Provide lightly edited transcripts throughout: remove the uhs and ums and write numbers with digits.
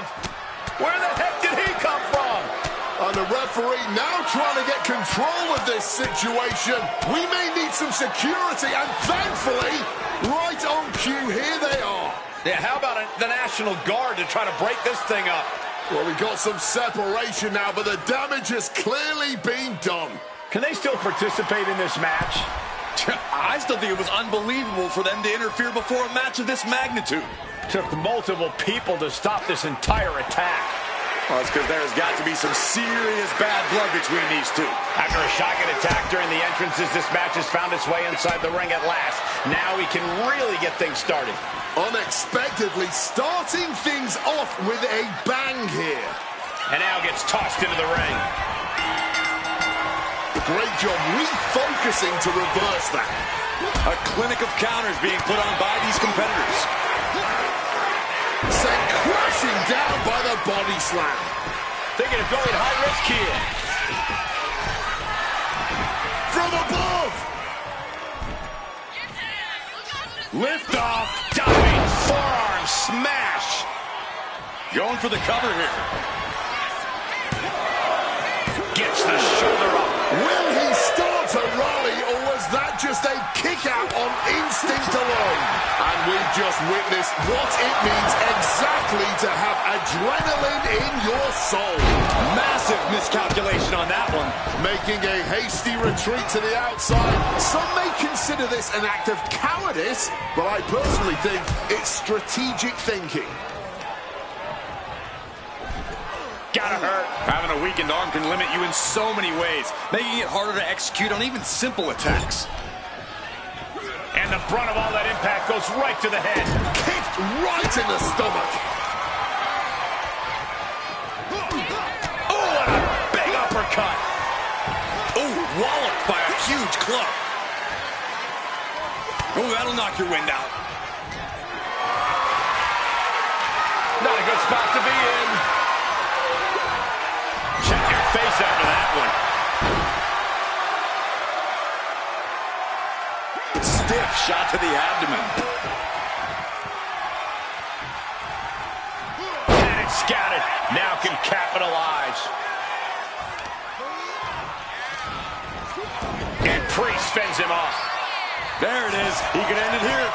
behind. Where the heck did he come from? And the referee now trying to get control of this situation. We may need some security, and thankfully, right on cue, here they are. Yeah, how about the National Guard to try to break this thing up? Well, we got some separation now, but the damage has clearly been done. Can they still participate in this match? I still think it was unbelievable for them to interfere before a match of this magnitude. Took multiple people to stop this entire attack. Well, it's because there's got to be some serious bad blood between these two. After a shocking attack during the entrances, this match has found its way inside the ring at last. Now we can really get things started. Unexpectedly starting things off with a bang here. And now gets tossed into the ring. Great job refocusing to reverse that. A clinic of counters being put on by these competitors. Sent crashing down by the body slam. Thinking of going high risk here. From above. Lift off. Diving forearm smash. Going for the cover here. Gets the shoulder up. Will he start to rally, or was that just a kick out on instinct alone? And we've just witnessed what it means exactly to have adrenaline in your soul. Massive miscalculation on that one. Making a hasty retreat to the outside. Some may consider this an act of cowardice, but I personally think it's strategic thinking. Gotta hurt. Having a weakened arm can limit you in so many ways, making it harder to execute on even simple attacks. And the brunt of all that impact goes right to the head. Kicked right in the stomach. Oh, what a big uppercut. Oh, walloped by a huge club. Oh, that'll knock your wind out. Not a good spot to be in. Check your face after that one. Stiff shot to the abdomen. And it's scouted. Now can capitalize. And Priest fends him off. There it is. He could end it here.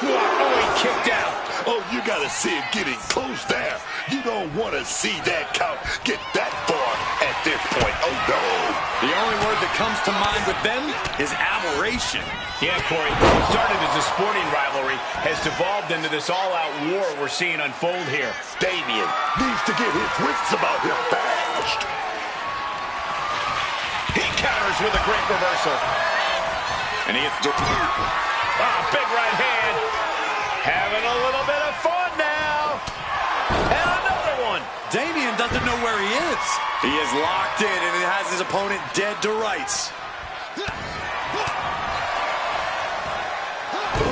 Oh, he kicked out. Oh, you gotta see it getting close there. You don't want to see that count get that far at this point. Oh, no. The only word that comes to mind with them is aberration. Yeah, Corey, what started as a sporting rivalry has devolved into this all-out war we're seeing unfold here. Damien needs to get his wits about him fast. He counters with a great reversal. And he hits big right hand. Having a little bit of fun now. And another one. Damien doesn't know where he is. He is locked in and it has his opponent dead to rights.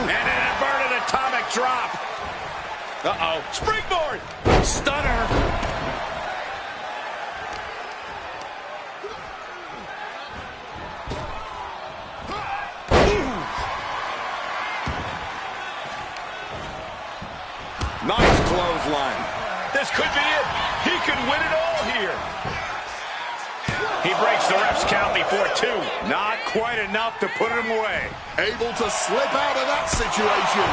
And an inverted atomic drop. Uh-oh. Springboard. Stunner. Nice clothesline. This could be it. He could win it all here. He breaks the ref's count before two. Not quite enough to put him away. Able to slip out of that situation.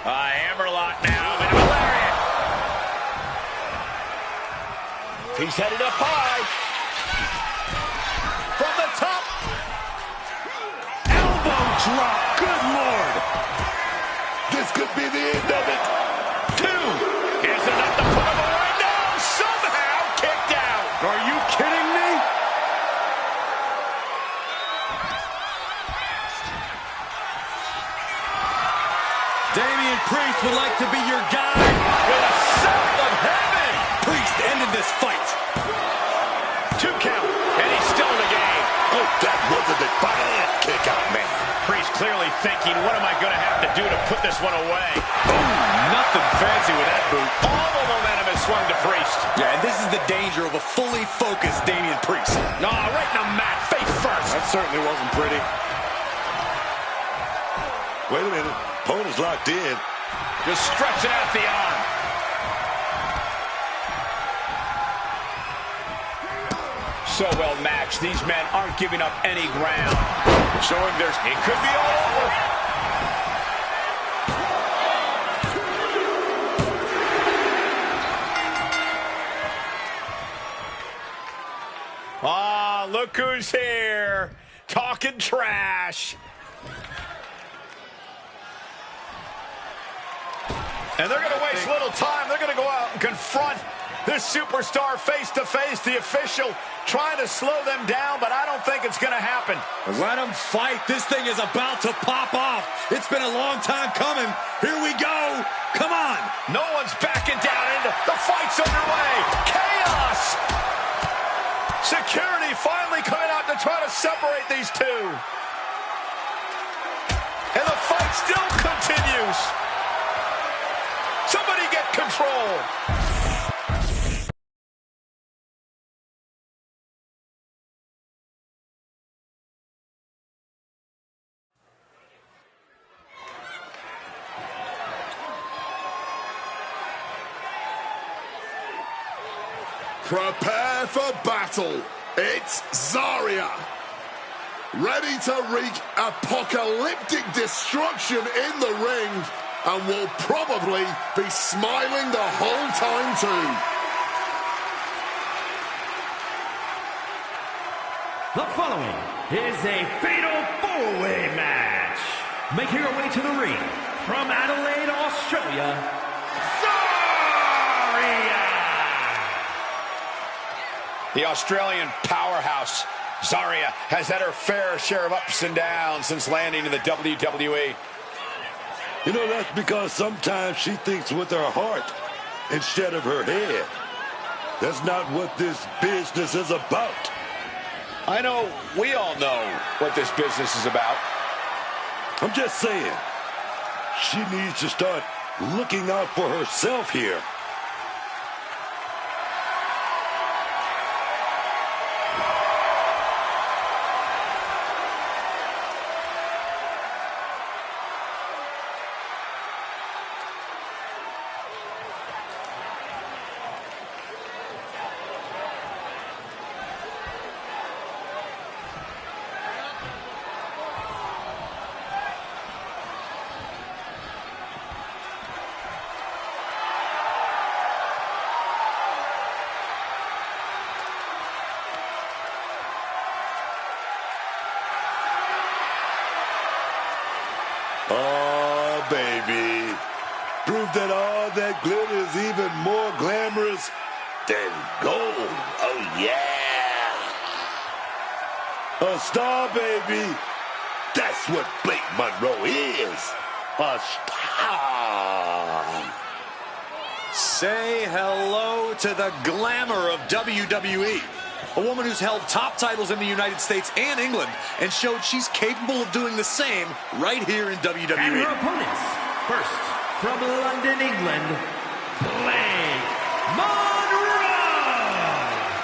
Hammerlock now. And a lariat. He's headed up high. From the top. Drop. Good Lord. This could be the end of it. Two. Is enough to put him away. No, somehow kicked out. Are you kidding me? Damian Priest would like to be your guy. With a sound of heaven. Priest ended this fight. 2 count. And he's still in the game. Oh, that was a defiant kick out, man. Priest clearly thinking, what am I going to have to do to put this one away? Ooh, nothing fancy with that boot. All the momentum is swung to Priest. Yeah, and this is the danger of a fully focused Damian Priest. No, right in the mat, face first. That certainly wasn't pretty. Wait a minute. Opponent's locked in. Just stretching out the arm. So well matched. These men aren't giving up any ground. Showing there's... It could be all over. Ah, look who's here. Talking trash. And they're going to waste little time. They're going to go out and confront this superstar face-to-face. The official trying to slow them down, but I don't think it's going to happen. Let them fight. This thing is about to pop off. It's been a long time coming. Here we go. Come on. No one's backing down. The fight's underway. Chaos. Security finally coming out to try to separate these two. And the fight still continues. Somebody get control. Prepare for battle. It's Zarya. Ready to wreak apocalyptic destruction in the ring, and will probably be smiling the whole time too. The following is a fatal four-way match. Making her way to the ring from Adelaide, Australia, Zarya! The Australian powerhouse, Zarya, has had her fair share of ups and downs since landing in the WWE. You know, that's because sometimes she thinks with her heart instead of her head. That's not what this business is about. I know, we all know what this business is about. I'm just saying, she needs to start looking out for herself here. Oh, baby. Prove that all that glitter is even more glamorous than gold. Oh, yeah. A star, baby. That's what Blake Monroe is. A star. Say hello to the glamour of WWE. A woman who's held top titles in the United States and England and showed she's capable of doing the same right here in WWE. And her opponents, first, from London, England, Blake Monroe!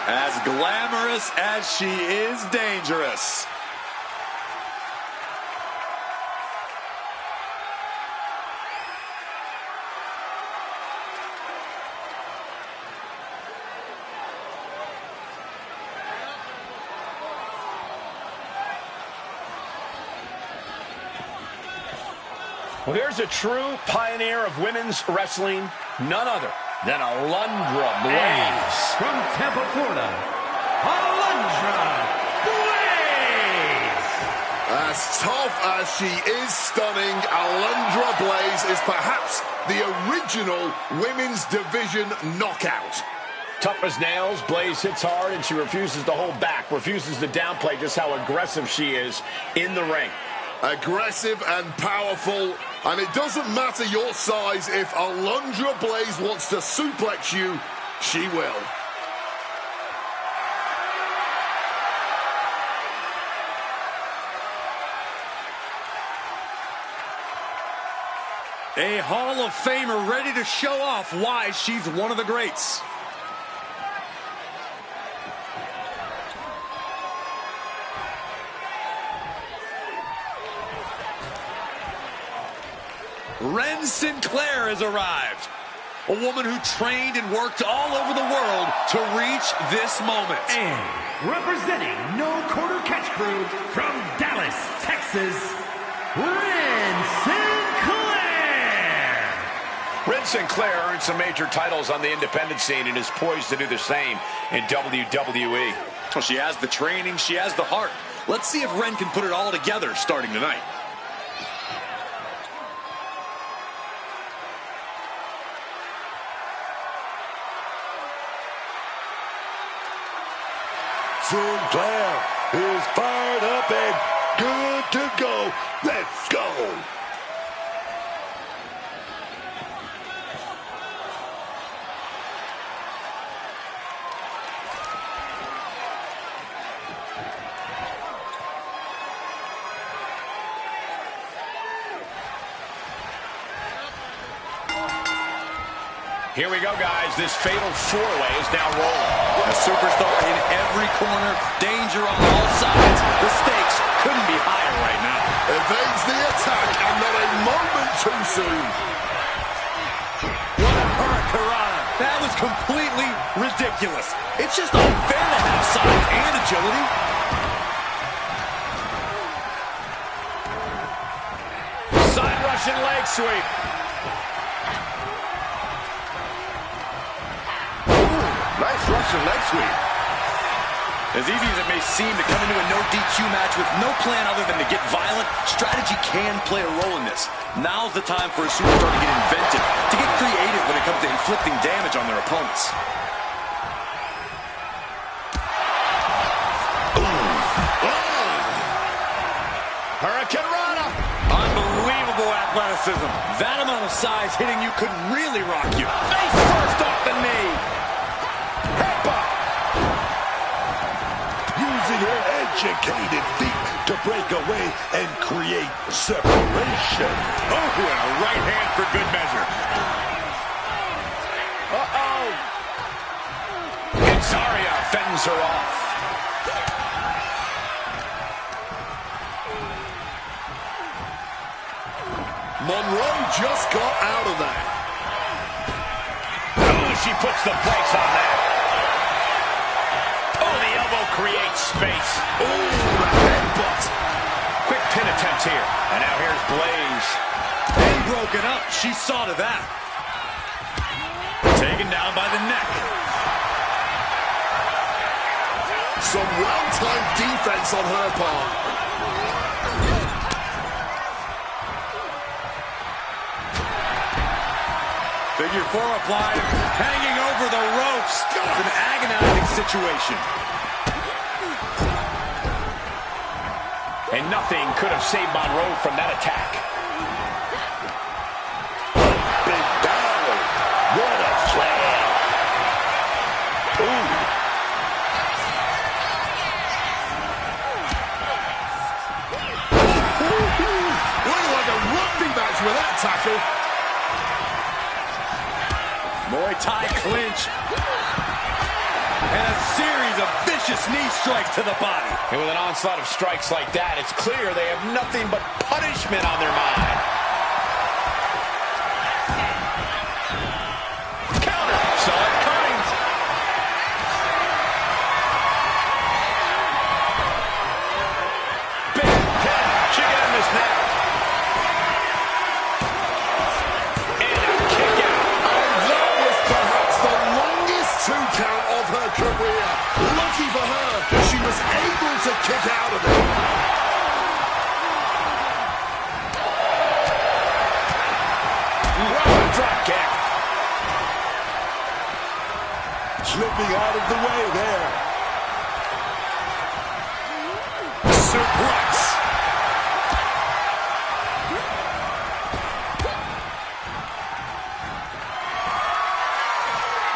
As glamorous as she is dangerous. Well, here's a true pioneer of women's wrestling, none other than Alundra Blaze. From Tampa, Florida, Alundra Blaze! As tough as she is stunning, Alundra Blaze is perhaps the original women's division knockout. Tough as nails, Blaze hits hard, and she refuses to hold back, refuses to downplay just how aggressive she is in the ring. Aggressive and powerful, and it doesn't matter your size. If Alundra Blaze wants to suplex you, she will. A Hall of Famer ready to show off why she's one of the greats. Ren Sinclair has arrived. A woman who trained and worked all over the world to reach this moment. And representing No Quarter Catch Crew from Dallas, Texas, Ren Sinclair. Ren Sinclair earned some major titles on the independent scene and is poised to do the same in WWE. Well, she has the training, she has the heart. Let's see if Ren can put it all together starting tonight. Sinclair is fired up and good to go. Let's go. Here we go, guys. This fatal four-way is now rolling. A superstar in every corner, danger on all sides. The stakes couldn't be higher right now. Evades the attack and not a moment too soon. What a hurricanrana. That was completely ridiculous. It's just unfair to have size and agility. Side Russian leg sweep. Nice Russian leg sweep. As easy as it may seem to come into a no DQ match with no plan other than to get violent, strategy can play a role in this. Now's the time for a superstar to get inventive, to get creative when it comes to inflicting damage on their opponents. Hurricanrana. Unbelievable athleticism. That amount of size hitting you could really rock you. Face first off the knee. Using her educated feet to break away and create separation. Oh, and a right hand for good measure. Uh-oh. And Zarya fends her off. Monroe just got out of that. Oh, she puts the brakes on that. Oh, the elbow creates space. Oh, the headbutt. Quick pin attempt here. And now here's Blaze. And broken up. She saw to that. Taken down by the neck. Some well-timed defense on her part. Figure four applied, hanging over the ropes. It's an agonizing situation. And nothing could have saved Monroe from that attack. Big down. What a slam. Ooh. Looking like a rugby match with that tackle. Muay Thai clinch. And a series of vicious knee strikes to the body. And with an onslaught of strikes like that, it's clear they have nothing but punishment on their mind. Counter. Saw it coming. Big hit. She got him this now. And a kick out. And that was perhaps the longest 2 count of her career. Lucky for her, she was able to kick out of it. Right, drop kick. Slipping out of the way there. Suplex.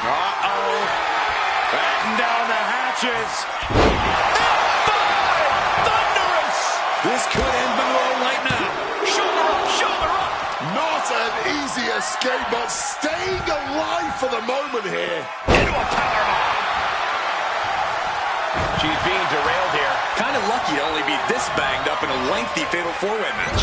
Uh-oh. Batten down the hatches. Thunderous. This could end Monroe right now. Shoulder up, shoulder up. Not an escape, but staying alive for the moment here. Into a powerbomb. She's being derailed here. Kind of lucky to only be this banged up in a lengthy fatal four-way match.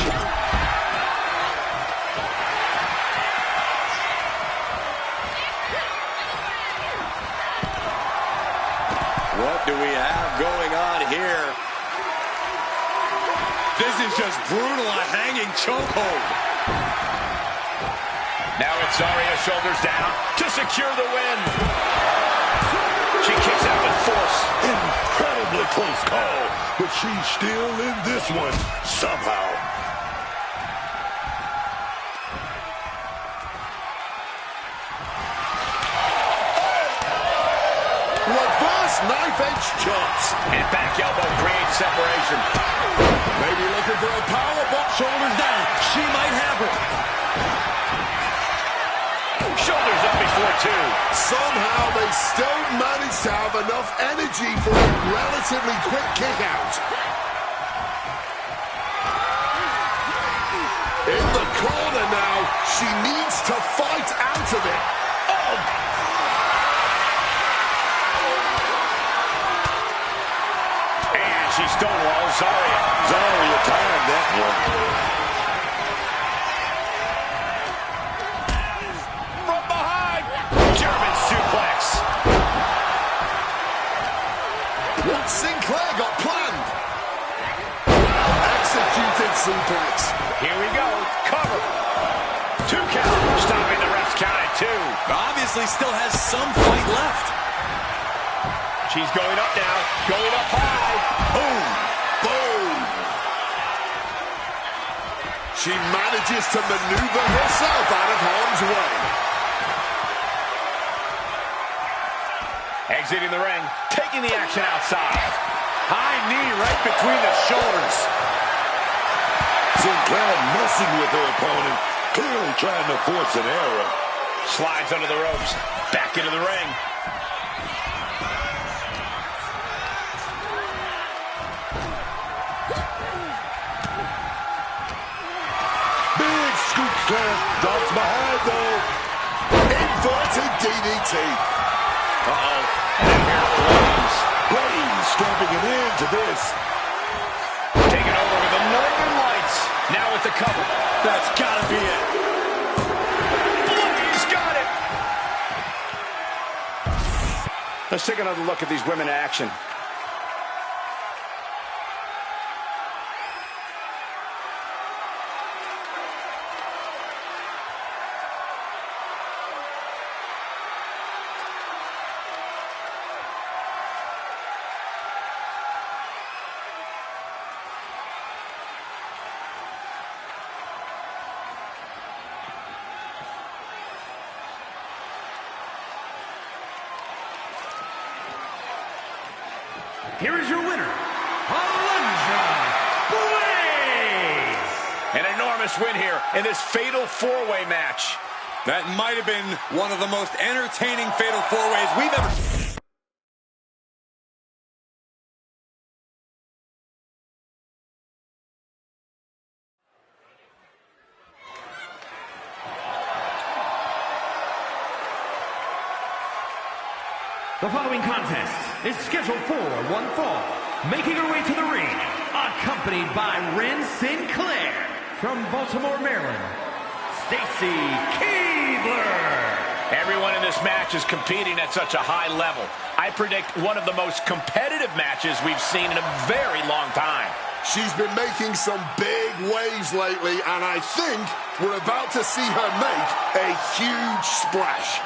What do we have going on here? This is just brutal, a hanging chokehold. Now it's Zarya, shoulders down to secure the win. She kicks out with force. Incredibly close call, but she's still in this one somehow. Reverse knife-edge chops. And back elbow creates separation. Maybe looking for a power bomb. Shoulders down. She might have her. Shoulders up before two. Somehow they still manage to have enough energy for a relatively quick kick out. In the corner now, she needs to fight out of it. Oh! And she stonewalls Zarya. Zarya timed that one. From behind. German suplex. What Sinclair got planned. Executed suplex. Here we go. Cover. 2 count. Stopping the ref's count at 2. Obviously still has some fight left. She's going up now. Going up high. Boom. Boom. She manages to maneuver herself out of harm's way. Exiting the ring. Taking the action outside. High knee right between the shoulders. Sinclair messing with her opponent, clearly trying to force an error. Slides under the ropes. Back into the ring. Big scoop slam, drops behind though. Inverted DDT. Uh-oh. And here's Blaze. Blaze stomping it into this. Taking over with the Northern Lights. Now with the cover. That's gotta be it. Blaze got it. Let's take another look at these women in action. Here is your winner, Alundra Blaze! An enormous win here in this fatal four-way match. That might have been one of the most entertaining fatal four-ways we've ever seen. The following contest is scheduled for one fall. Making her way to the ring, accompanied by Ren Sinclair. From Baltimore, Maryland, Stacy Keibler. Everyone in this match is competing at such a high level. I predict one of the most competitive matches we've seen in a very long time. She's been making some big waves lately, and I think we're about to see her make a huge splash.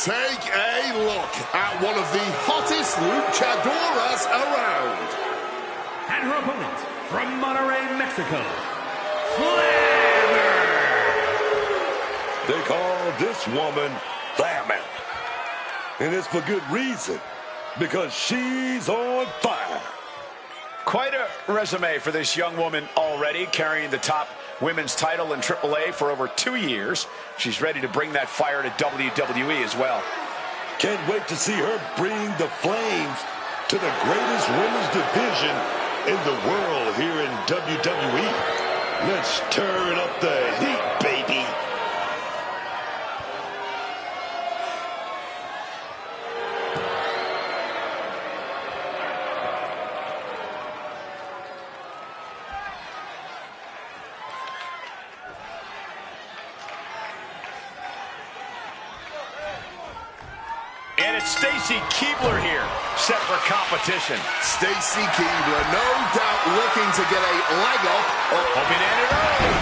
Take a look at one of the hottest luchadoras around. And her opponent, from Monterrey, Mexico, Flammer. They call this woman Flammer. And it's for good reason, because she's on fire. Quite a resume for this young woman already, carrying the top women's title in AAA for over 2 years. She's ready to bring that fire to WWE as well. Can't wait to see her bring the flames to the greatest women's division in the world here in WWE. Let's turn up the heat, baby. And it's Stacy Keibler here, set for competition. Stacy Keibler, no doubt looking to get a leg up. Hoping to end it early.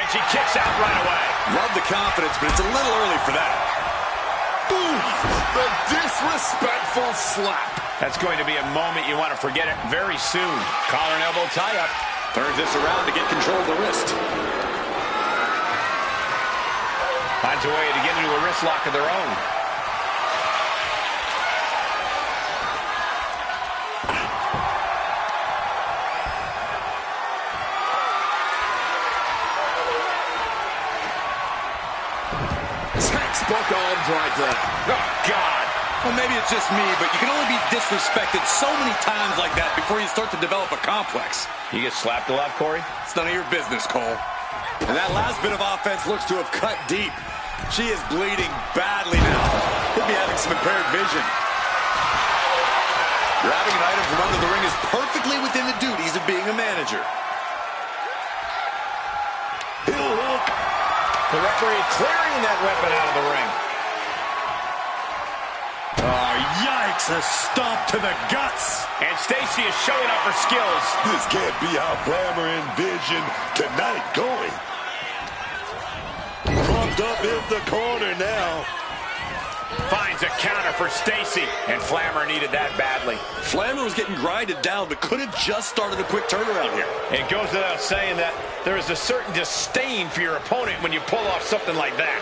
And she kicks out right away. Love the confidence, but it's a little early for that. Boom! The disrespectful slap. That's going to be a moment you want to forget it very soon. Collar and elbow tie-up. Turns this around to get control of the wrist. Finds a way to get into a wrist lock of their own. Textbook arms right there. Oh, God. Well, maybe it's just me, but you can only be disrespected so many times like that before you start to develop a complex. You get slapped a lot, Corey? It's none of your business, Cole. And that last bit of offense looks to have cut deep. She is bleeding badly now. Could be having some impaired vision. Grabbing an item from under the ring is perfectly within the duties of being a manager. Heel hook. The referee clearing that weapon out of the ring. Oh, yikes. A stomp to the guts. And Stacy is showing up her skills. This can't be how Flammer envisioned tonight going. Propped up in the corner now. Finds a counter for Stacy. And Flammer needed that badly. Flammer was getting grinded down, but could have just started a quick turnaround here. It goes without saying that there is a certain disdain for your opponent when you pull off something like that.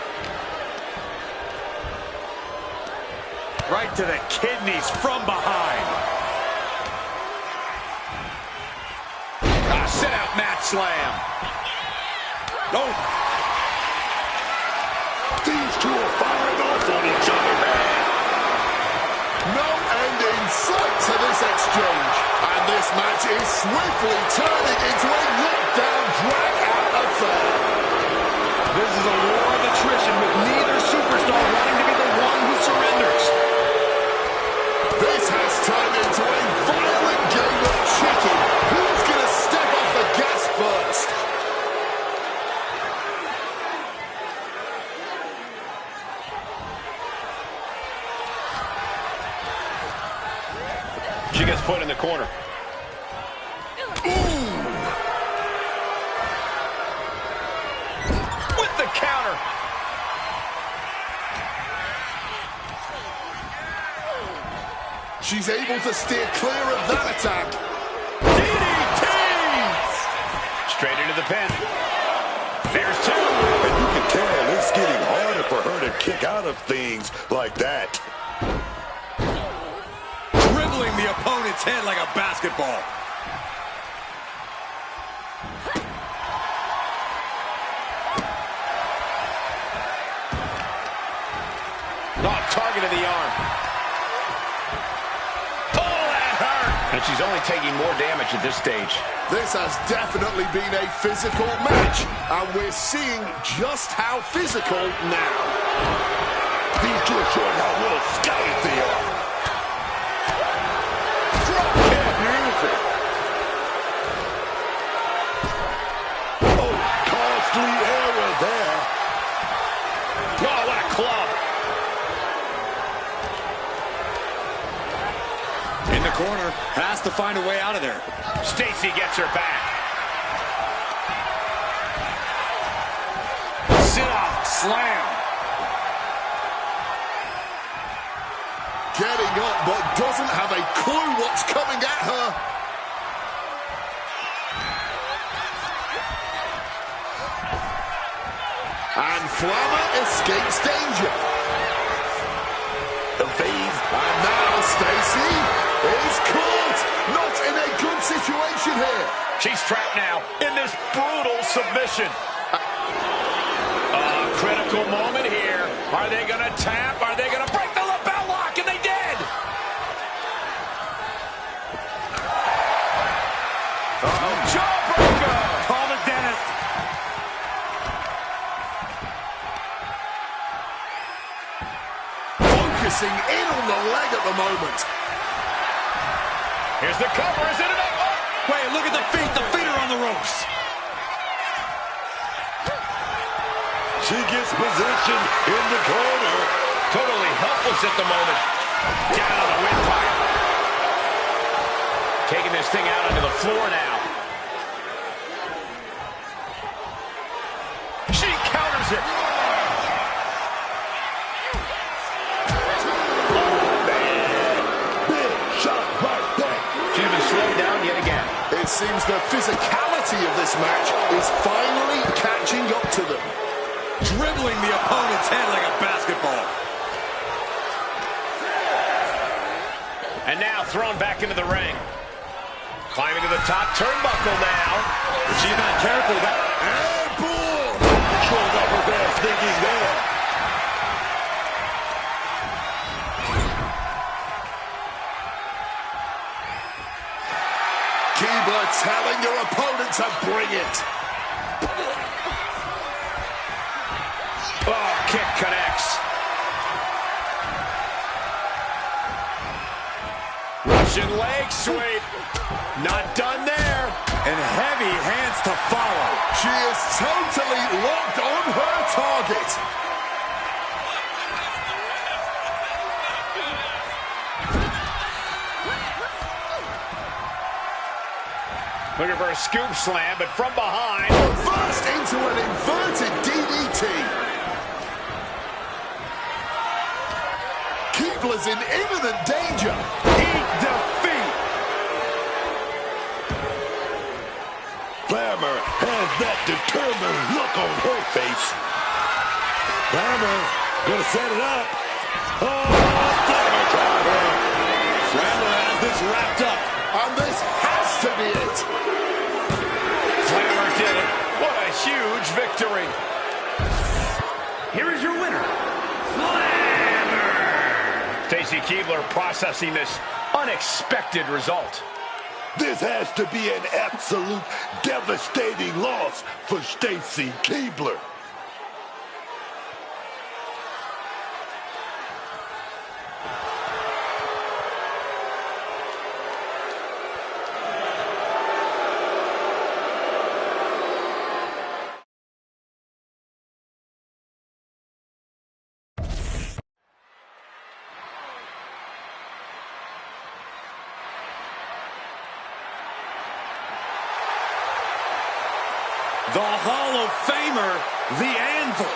Right to the kidneys from behind. Sit out mat slam. No. These two are firing off on each other, man. No end in sight to this exchange. And this match is swiftly turning into a knockdown, drag-out affair. This is a war of attrition with neither superstar wanting to be the one who surrenders. This has turned into a violent game of chicken. Who's going to step off the gas first? She gets put in the corner. With the counter. She's able to steer clear of that attack. DDT! Straight into the pin. There's two. And you can tell it's getting harder for her to kick out of things like that. Dribbling the opponent's head like a basketball. Oh, target of the arm. Oh, that hurt. And she's only taking more damage at this stage. This has definitely been a physical match, and we're seeing just how physical now. These two are showing how little scouted they are. Drop kick. Beautiful. Oh, costly error there. Oh, what a club. In the corner, has to find a way out of there. Stacy gets her back. Sit-up, slam. Getting up, but doesn't have a clue what's coming at her. And Flammer escapes danger. Evades. And now Stacy is caught. Not in a good situation here. She's trapped now in this brutal submission. Critical moment here. Are they going to tap? Are they going to break the lapel lock? And they did! Jawbreaker! Call the dentist. Focusing in on the leg at the moment. Here's the cover. Is it enough? Oh. Wait, look at the feet. The feet are on the ropes. She gets positioned in the corner. Totally helpless at the moment. Down on the windpipe. Taking this thing out onto the floor now. She counters it. Big shot right there. She's been slowed down yet again. It seems the physicality of this match is finally catching up to them. Dribbling the opponent's head like a basketball. And now thrown back into the ring. Climbing to the top turnbuckle now. If she's not careful, that... And boom! Showing up her best thinking there. Keebler telling your opponent to bring it. Oh, kick connects. Russian leg sweep. Not done there. And heavy hands to follow. She is totally locked on her target. Looking for a scoop slam, but from behind. Reversed into an inverted DDT. Keebler's in imminent danger. Eat defeat. Glamour has that determined look on her face. Glamour gonna set it up. Oh, Glamour driver. Glamour has this wrapped up. And this has to be it. Glamour did it. What a huge victory. Here is your winner, Glamour. Stacy Keebler processing this unexpected result. This has to be an absolute devastating loss for Stacy Keebler. The Hall of Famer, the Anvil.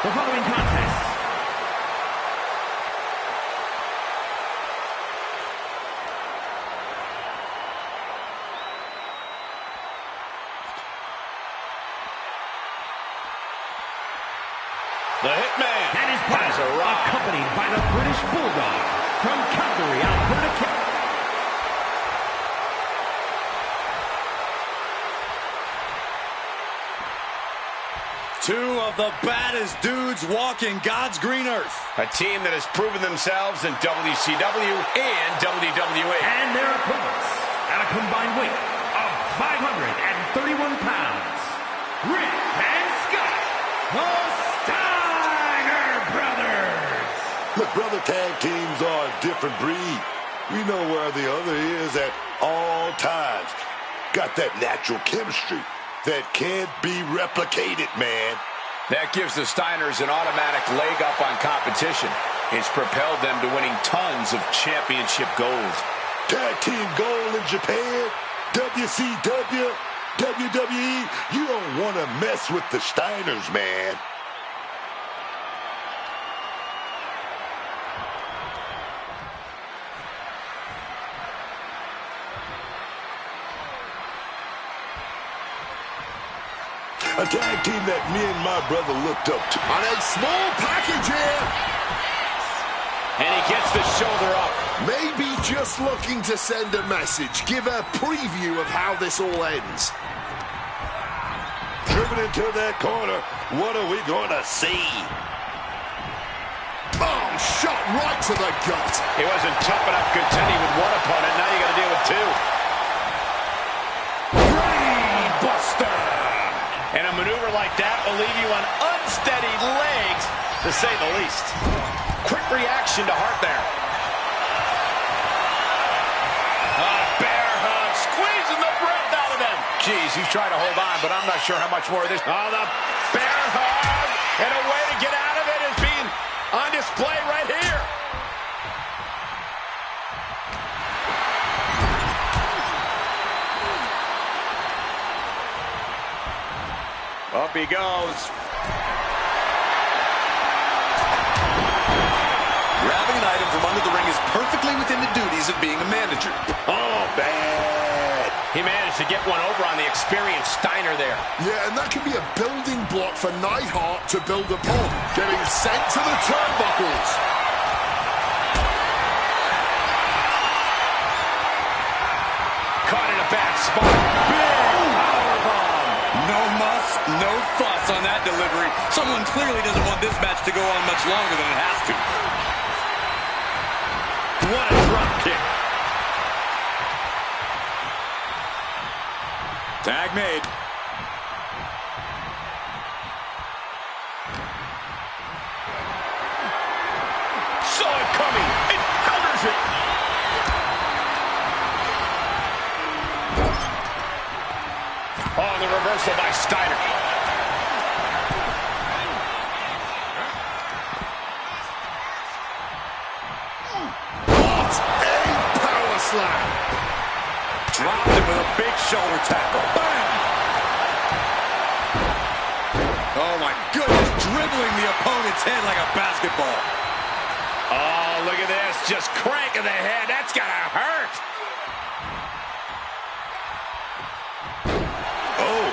The following contest The Hitman and his partner, has arrived. accompanied by the British Bulldog from Calgary, Alberta, Canada. Two of the baddest dudes walking God's green earth. A team that has proven themselves in WCW and WWE. And their opponents, at a combined weight of 531 pounds, Rick and Scott, the Steiner Brothers. Look, brother, tag teams are a different breed. We know where the other is at all times. Got that natural chemistry that can't be replicated, man. That gives the Steiners an automatic leg up on competition. It's propelled them to winning tons of championship gold. Tag team gold in Japan, WCW, WWE. You don't want to mess with the Steiners, man. A tag team that me and my brother looked up to. And a small package here. And he gets the shoulder up. Maybe just looking to send a message, give a preview of how this all ends. Driven into that corner. What are we going to see? Oh, shot right to the gut. He wasn't tough enough contending with one opponent. Now you got to deal with two. Brain buster. And a maneuver like that will leave you on unsteady legs, to say the least. Quick reaction to Hart there. A bear hug, squeezing the breath out of them. Jeez, he's trying to hold on, but I'm not sure how much more of this. Oh, the bear hug. And a way to get out of it is being on display right here. Up he goes. Grabbing an item from under the ring is perfectly within the duties of being a manager. Oh, bad. He managed to get one over on the experienced Steiner there. Yeah, and that can be a building block for Neidhart to build upon. Getting sent to the turnbuckles. Caught in a bad spot. Big powerbomb. No muss, no fuss on that delivery. Someone clearly doesn't want this match to go on much longer than it has to. What a drop kick. Tag made. Saw it coming. It counters it. Oh, the reversal by Steiner. What a power slam. Dropped him with a big shoulder tackle. Bam! Oh, my goodness. Dribbling the opponent's head like a basketball. Oh, look at this. Just cranking the head. That's got to hurt. Oh.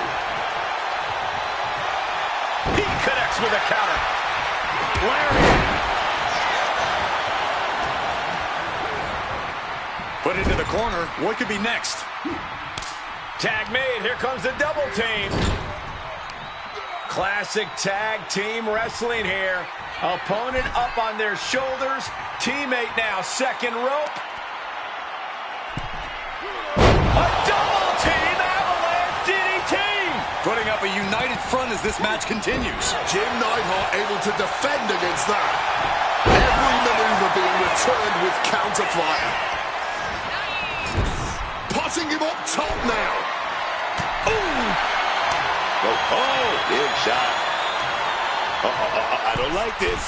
He connects with a counter. Lariat. Put into the corner. What could be next? Tag made. Here comes the double team. Classic tag team wrestling here. Opponent up on their shoulders. Teammate now second rope. A double team avalanche DDT. Putting up a united front as this match continues. Jim Neidhart able to defend against that. Every maneuver being returned with counterfire. Putting him up top now. Oh, big shot. I don't like this.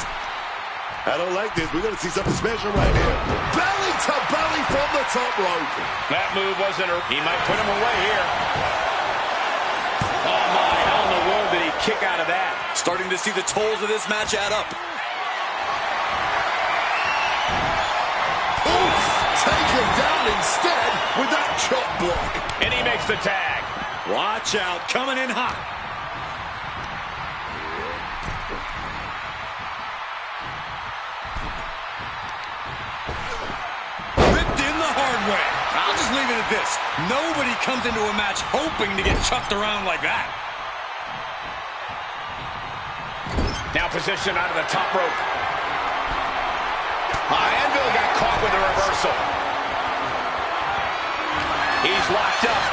I don't like this. We're going to see something special right here. Belly to belly from the top rope. That move wasn't he might put him away here. Oh my, how in the world did he kick out of that? Starting to see the tolls of this match add up. Oof! Taken down instead with that chop block. And he makes the tag. Watch out, coming in hot. Ripped in the hard way. I'll just leave it at this. Nobody comes into a match hoping to get chucked around like that. Now positioned out of the top rope. Anvil got caught with a reversal. He's locked up,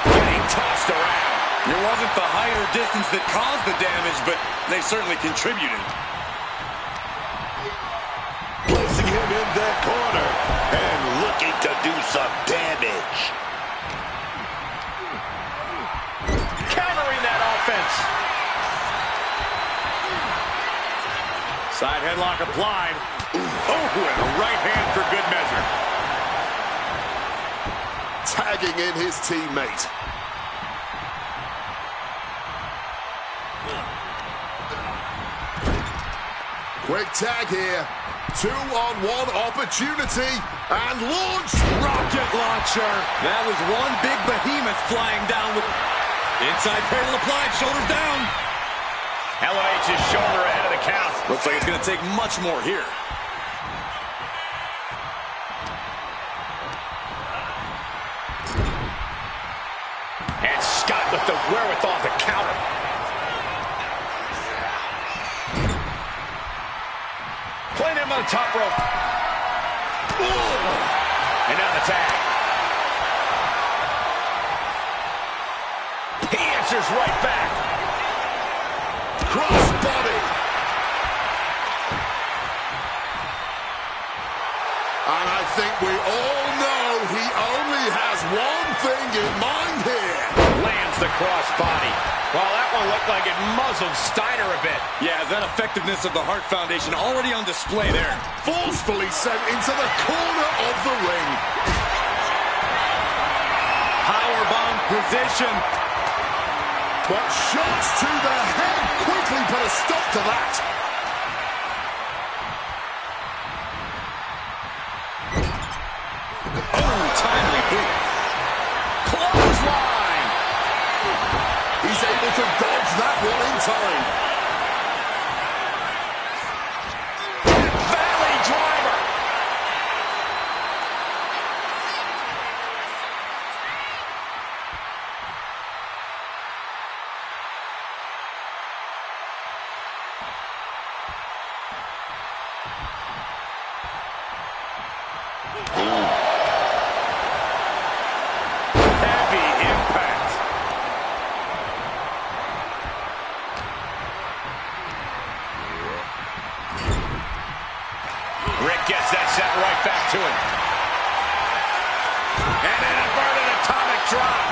getting tossed around. It wasn't the height or distance that caused the damage, but they certainly contributed. Placing him in that corner and looking to do some damage. Countering that offense. Side headlock applied. Oh, and a right hand for good measure. Tagging in his teammate. Quick tag here. 2-on-1 opportunity. And launch. Rocket launcher. That was one big behemoth flying down with inside cradle applied, shoulders down. Elevates his shoulder ahead of the count. Looks like it's going to take much more here. with the wherewithal to counter. Playing him on the top rope. Ooh. And now the tag. He answers right back. Cross body. And I think we all know he only has one thing in mind here. Lands the cross body. Well, that one looked like it muzzled Steiner a bit. Yeah, that effectiveness of the Hart Foundation already on display there. Forcefully sent into the corner of the ring. Powerbomb position. But shots to the head quickly put a stop to that. Oh, timely boot. Clothesline. He's able to dodge that one in time. Valley driver. Heavy impact. Rick gets that set right back to him. And an inverted atomic drop.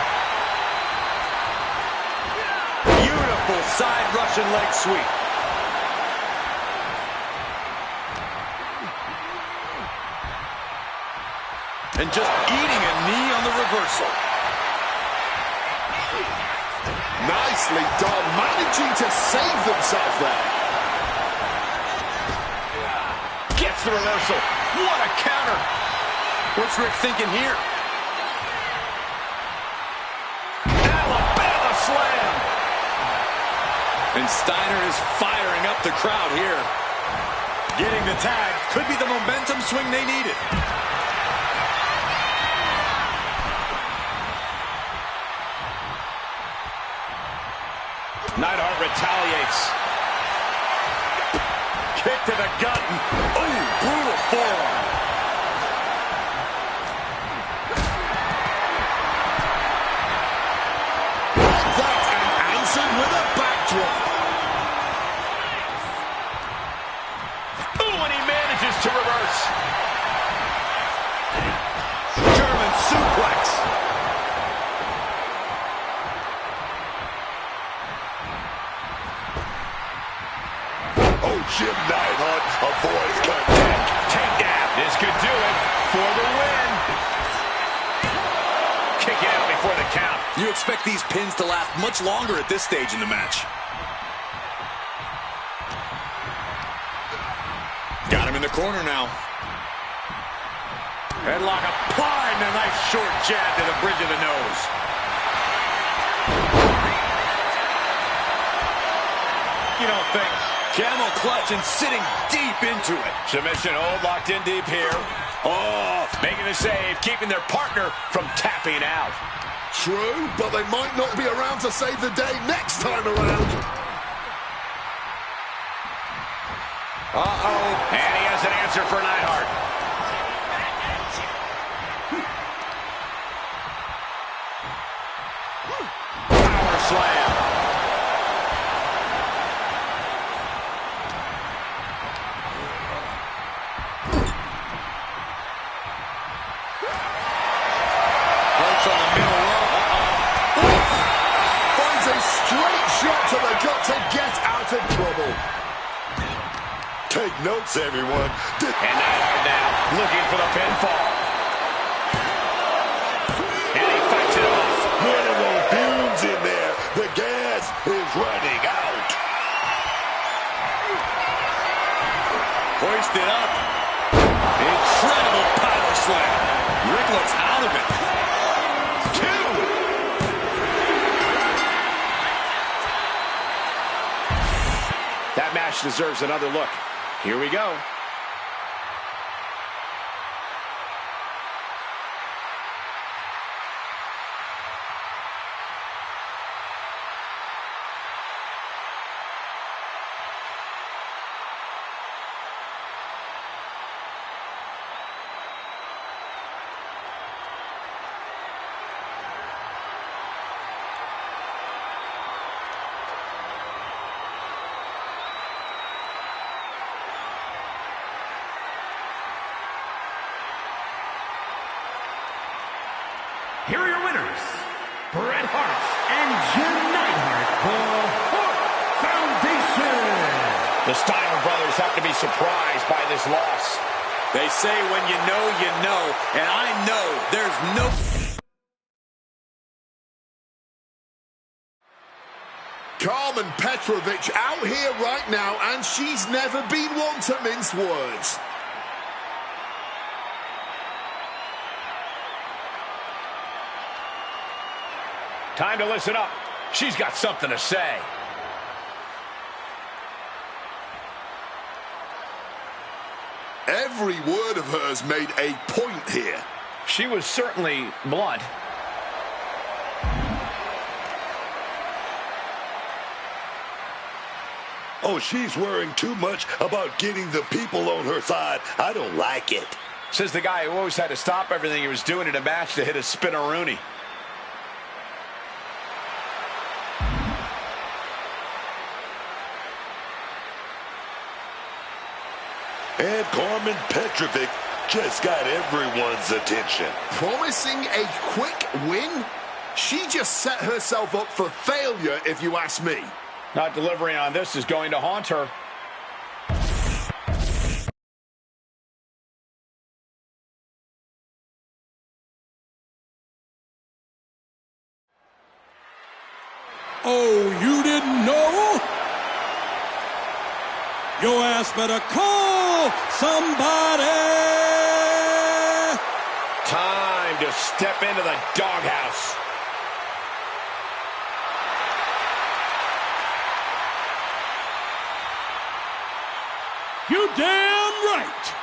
Beautiful side Russian leg sweep. And just eating a knee on the reversal. Nicely done, managing to save themselves there. Gets the reversal. What a counter. What's Rick thinking here? Alabama slam. And Steiner is firing up the crowd here. Getting the tag could be the momentum swing they needed. Neidhart retaliates. Kick to the gut. Oh, brutal forearm. That and answered with a backdrop. Ooh, and he manages to reverse. German suplex. Oh, Jim Neidhart avoids contact. Takedown. This could do it for the win. Kick out before the count. You expect these pins to last much longer at this stage in the match. Got him in the corner now. Headlock applied and a nice short jab to the bridge of the nose. You don't think? Camel clutch and sitting deep into it. Submission hold, locked in deep here. Oh, making the save, keeping their partner from tapping out. True, but they might not be around to save the day next time around. Uh-oh. And he has an answer for Neidhart. Power slam. Punch on the middle row. Finds a straight shot to the gut to get out of trouble. Take notes, everyone. And Neidhart now looking for the pinfall. And he fights it off. One of those fumes in there. The gas is running out. Hoisted up. Incredible power slam. Rick looks out of it. Two. That match deserves another look. Here we go. here are your winners, Bret Hart and Jim Neidhart, the Hart Foundation. The Steiner brothers have to be surprised by this loss. They say when you know, and I know there's no... Carmen Petrovic out here right now, and she's never been one to mince words. Time to listen up. She's got something to say. Every word of hers made a point here. She was certainly blunt. Oh, she's worrying too much about getting the people on her side. I don't like it. Says the guy who always had to stop everything he was doing in a match to hit a spinneroonie. And Carmen Petrovic just got everyone's attention. Promising a quick win? She just set herself up for failure, if you ask me. Not delivering on this is going to haunt her. Oh, you didn't know? Your ass better call somebody. Time to step into the doghouse. You damn right.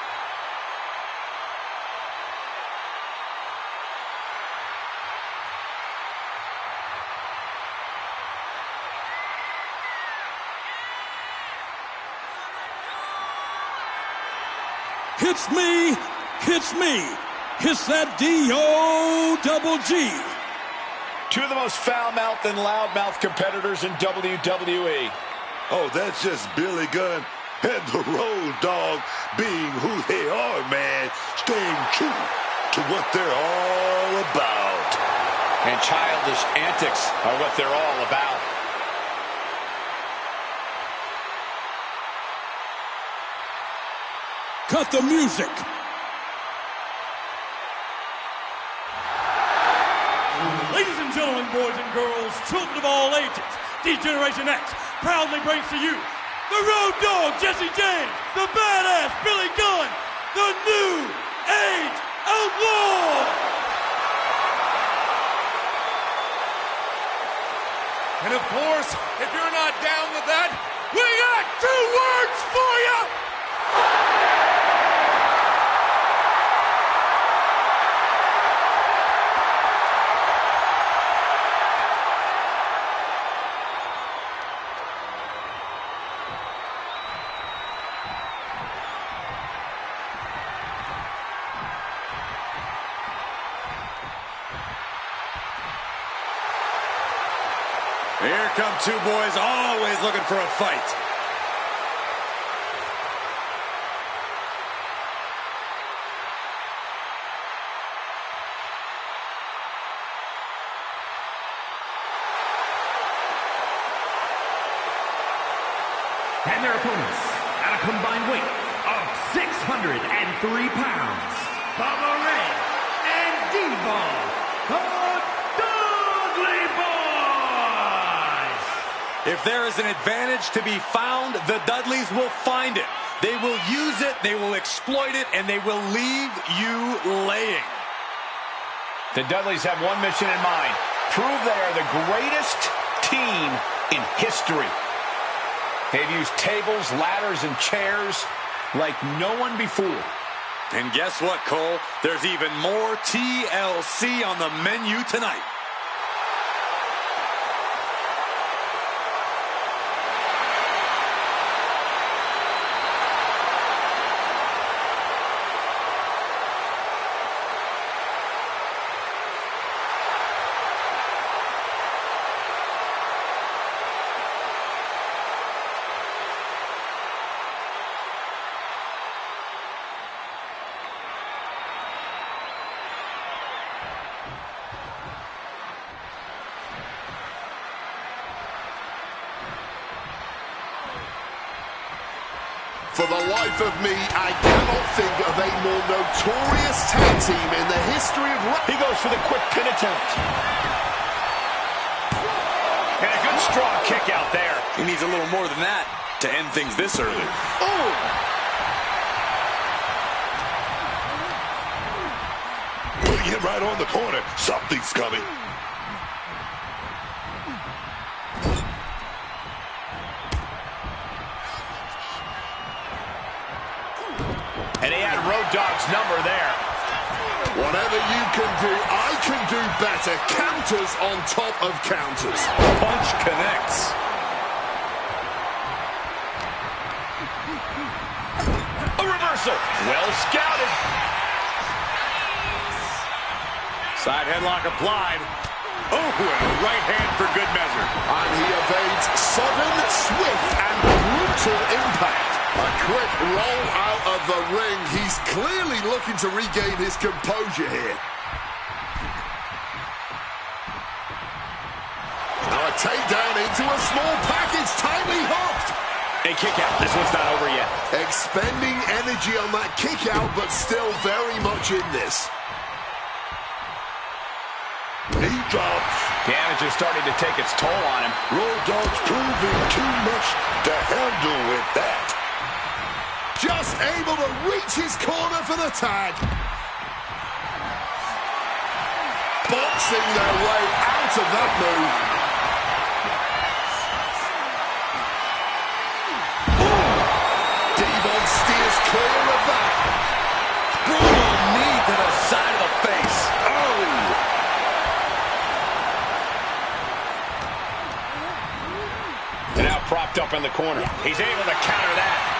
Hits me, hits me. Hits that D-O-double-G. Two of the most foul-mouthed and loud-mouthed competitors in WWE. Oh, that's just Billy Gunn and the Road Dogg being who they are, man. Staying true to what they're all about. And childish antics are what they're all about. Cut the music. Ladies and gentlemen, boys and girls, children of all ages, D-Generation X proudly brings to you the Road Dogg, Jesse James, the badass Billy Gunn, the New Age Outlaw. And of course, if you're not down with that, we got two words for you. Here come two boys always looking for a fight. And their opponents, at a combined weight of 603 pounds, Bubba Ray and D-Ball, the Dudley Boys! If there is an advantage to be found, the Dudleys will find it. They will use it, they will exploit it, and they will leave you laying. The Dudleys have one mission in mind: prove they are the greatest team in history. They've used tables, ladders, and chairs like no one before. And guess what, Cole? There's even more TLC on the menu tonight. For the life of me, I cannot think of a more notorious tag team in the history of wrestling. He goes for the quick pin attempt. And a good strong kick out there. He needs a little more than that to end things this early. Oh! Putting him right on the corner. Something's coming. And he had Road Dogg's number there. Whatever you can do, I can do better. Counters on top of counters. Punch connects. A reversal. Well scouted. Side headlock applied. Oh, and a right hand for good measure. And he evades sudden, swift, and brutal impact. A quick roll out of the ring. He's clearly looking to regain his composure here. Now a takedown into a small package, tightly hooked. A kick out. This one's not over yet. Expending energy on that kick out, but still very much in this. He drops. Damage is starting to take its toll on him. Road Dogg's proving too much to handle with that. Just able to reach his corner for the tag. Boxing their way out of that move. Devon steers clear of that. Brutal knee to the side of the face. Oh! And now propped up in the corner. He's able to counter that.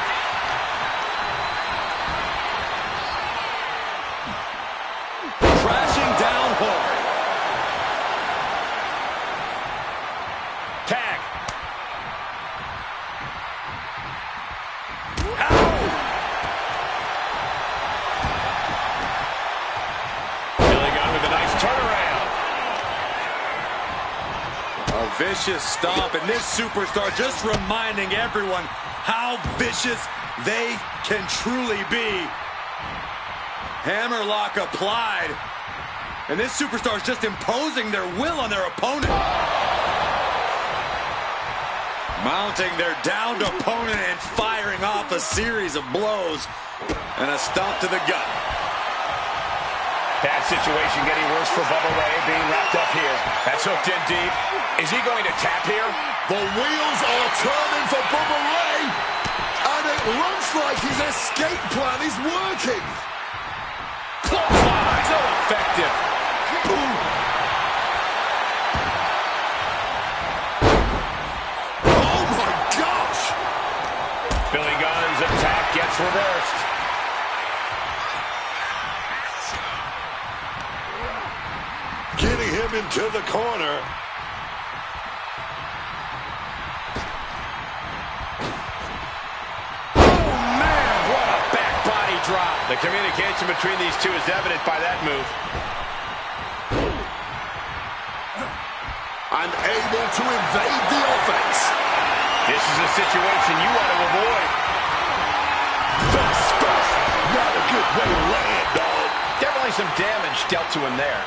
Crashing down hard. Tag. Ow! Billy Gunn with a nice turnaround. A vicious stomp, and this superstar just reminding everyone how vicious they can truly be. Hammerlock applied. And this superstar is just imposing their will on their opponent. Mounting their downed opponent and firing off a series of blows. And a stomp to the gut. Bad situation getting worse for Bubba Ray, being wrapped up here. That's hooked in deep. Is he going to tap here? The wheels are turning for Bubba Ray. And it looks like his escape plan is working. Clothesline. So effective. Ooh. Oh my gosh! Billy Gunn's attack gets reversed. Getting him into the corner. Oh man, what a back body drop. The communication between these two is evident by that move. And able to evade the offense. This is a situation you want to avoid. Not a good way to land, dog. Definitely some damage dealt to him there.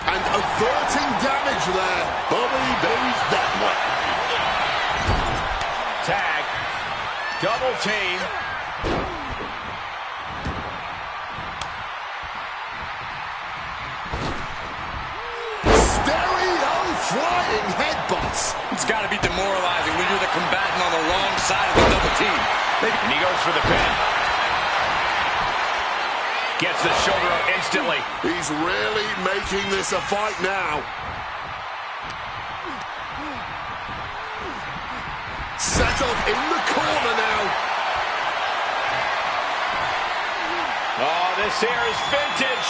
And averting damage there. Bubba buries that one. Tag. Double team. Stereo flying headbutts. It's got to be demoralizing when you're the combatant on the wrong side of the double team. And he goes for the pin. Gets the shoulder up instantly. He's really making this a fight now. Set up in the corner now. Oh, this here is vintage.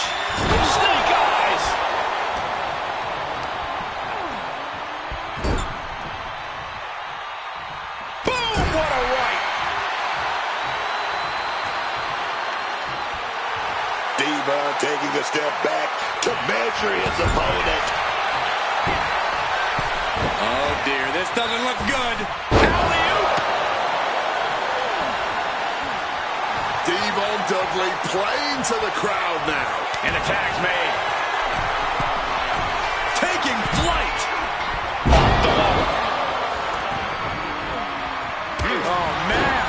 Snake eyes. Boom, what a right. Devon taking a step back to measure his opponent. Oh dear, this doesn't look good. Alley-oop. Dudley playing to the crowd now. And the tag's made. Taking flight. Off the wall. Oh, man.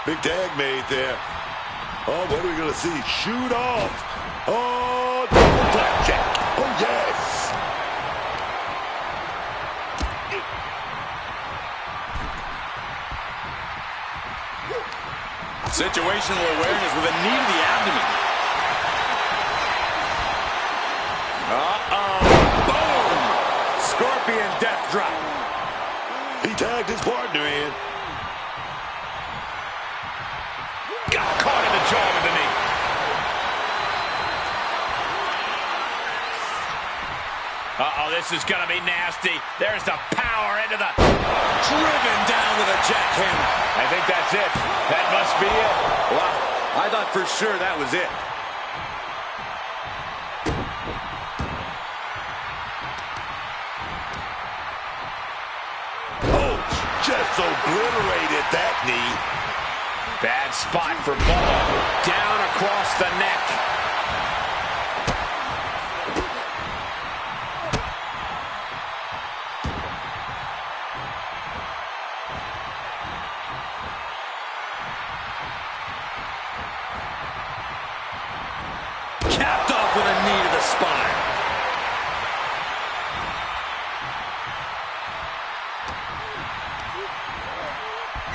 Big tag made there. Oh, what are we going to see? Shoot off. Oh, double blackjack. Oh, yes. Situational awareness with a knee to the abdomen. Uh-oh. Boom. Scorpion death drop. He tagged his partner in. Got caught in the jaw with the knee. Uh-oh, this is going to be nasty. There's the power into the... Driven down with a jackhammer. I think that's it. That must be it. Wow, I thought for sure that was it. Oh, just obliterated that knee. Bad spot for Bolo. Down across the neck. Capped off with a knee to the spine.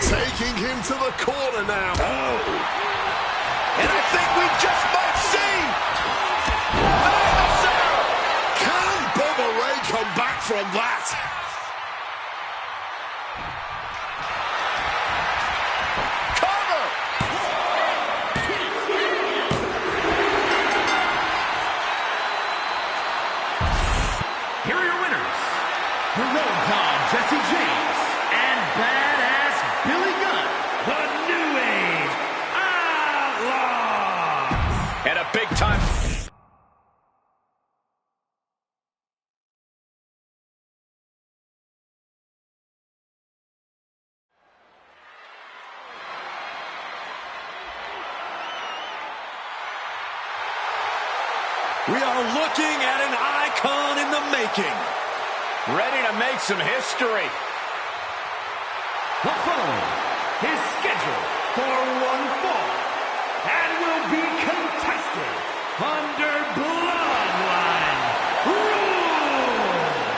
Taking him to the corner now. Oh. And I think we just might see. Can Bubba Ray come back from that? Cover! Here are your winners, the Road Dogg Jesse James and Badass Billy Gunn, the New Age Outlaws. And a big time... We are looking at an icon in the making. Ready to make some history. The following is scheduled for one fall and will be contested under Bloodline rules.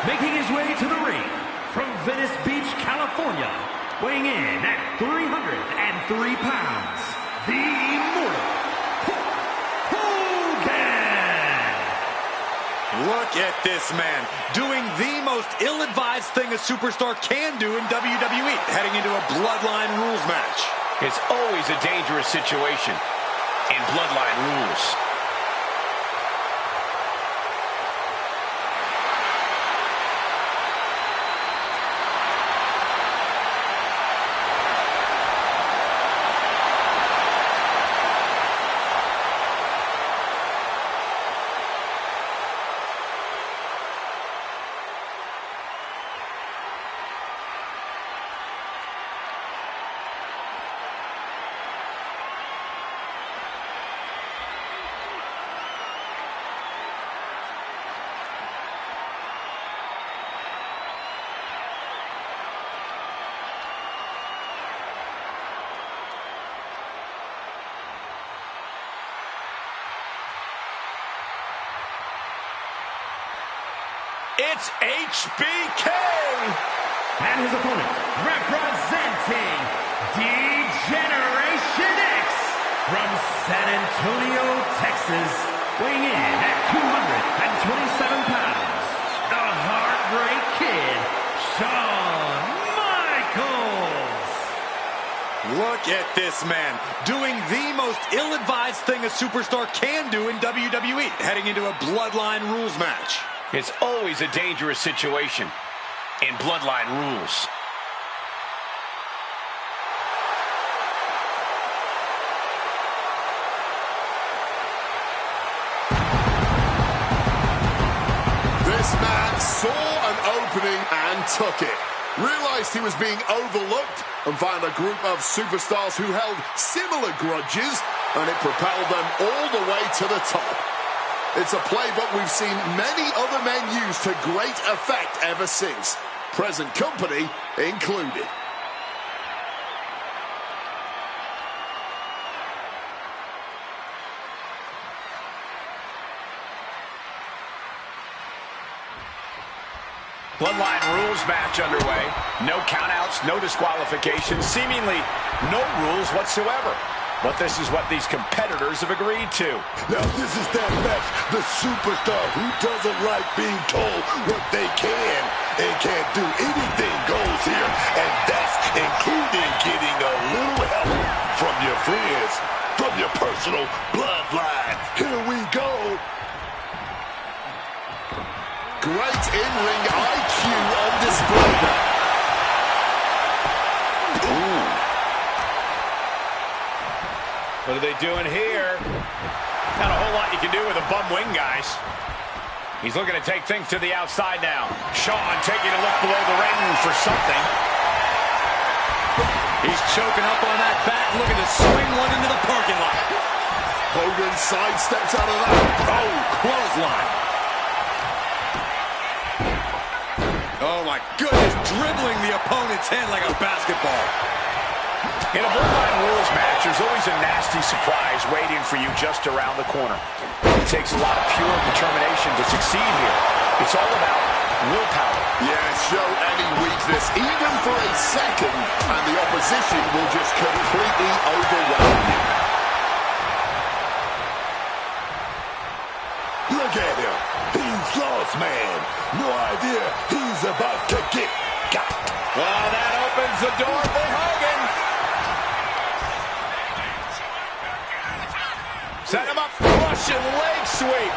Making his way to the ring from Venice Beach, California, weighing in at 303 pounds, the Immortal Look at this man doing the most ill-advised thing a superstar can do in WWE, heading into a Bloodline rules match. It's always a dangerous situation in Bloodline rules. It's HBK! And his opponent, representing D-Generation X from San Antonio, Texas, weighing in at 227 pounds, the Heartbreak Kid, Shawn Michaels. Look at this man doing the most ill-advised thing a superstar can do in WWE, heading into a Bloodline rules match. It's always a dangerous situation in Bloodline rules. This man saw an opening and took it. Realized he was being overlooked and found a group of superstars who held similar grudges, and it propelled them all the way to the top. It's a playbook we've seen many other men use to great effect ever since, present company included. Bloodline rules match underway. No countouts, no disqualifications, seemingly no rules whatsoever. But this is what these competitors have agreed to. Now this is that match, the superstar who doesn't like being told what they can and can't do. Anything goes here, and that's including getting a little help from your friends, from your personal bloodline. Here we go. Great in-ring IQ on display there. Ooh. What are they doing here? Not a whole lot you can do with a bum wing, guys. He's looking to take things to the outside now. Shawn taking a look below the ring for something. He's choking up on that bat, looking to swing one into the parking lot. Hogan sidesteps out of that. Oh, clothesline. Oh, my goodness, dribbling the opponent's head like a basketball. In a Bloodline rules match, there's always a nasty surprise waiting for you just around the corner. It takes a lot of pure determination to succeed here. It's all about willpower. Yeah, show any weakness, even for a second, and the opposition will just completely overwhelm you. Look at him. He's lost, man. No idea he's about to get got. Well, that opens the door for Hogan. Set him up, Russian leg sweep.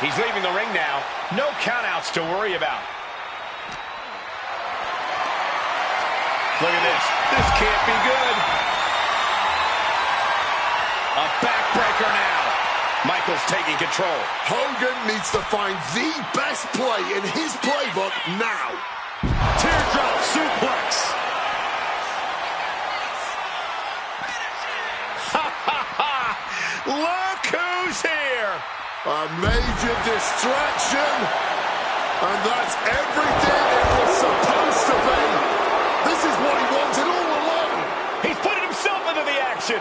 He's leaving the ring now. No countouts to worry about. Look at this. This can't be good. A backbreaker now. Michaels taking control. Hogan needs to find the best play in his playbook now. Teardrop suplex. Look who's here. A major distraction. And that's everything it was supposed to be. This is what he wanted all along. He's putting himself into the action.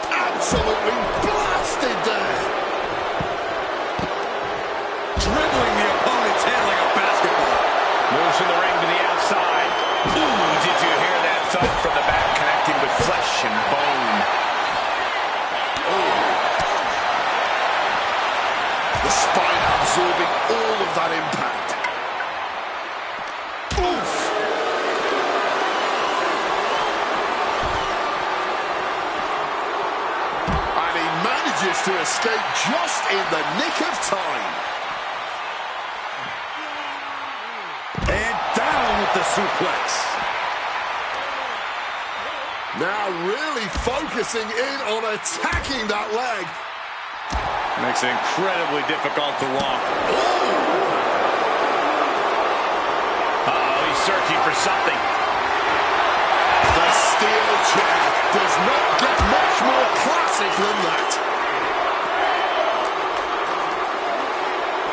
Absolutely blasted there. Dribbling the opponent's head like a basketball. Moves from the ring to the outside. Ooh, did you hear that thud from the back, connecting with flesh and bone? Oh. The spine absorbing all of that impact. Oof. Manages to escape just in the nick of time. And down with the suplex. Now really focusing in on attacking that leg. Makes it incredibly difficult to walk. Uh-oh, he's searching for something. The steel chair does not get much more classic than that.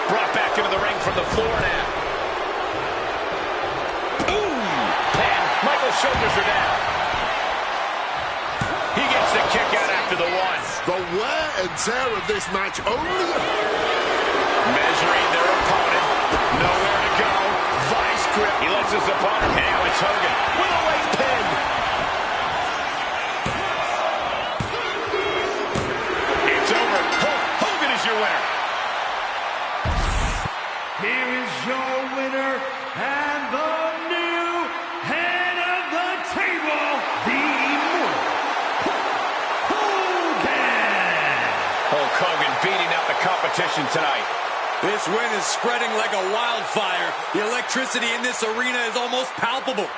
Brought back into the ring from the floor now. Boom! Pin. Michael's shoulders are down. He gets the kick out after the one. The wear and tear of this match only... Measuring their opponent. Nowhere to go. Vice grip. He lets his opponent. Now it's Hogan with a leg pin. It's over. Hogan is your winner. Here is your winner and the new head of the table, the Immortal Hogan. Hulk Hogan beating out the competition tonight. This win is spreading like a wildfire. The electricity in this arena is almost palpable.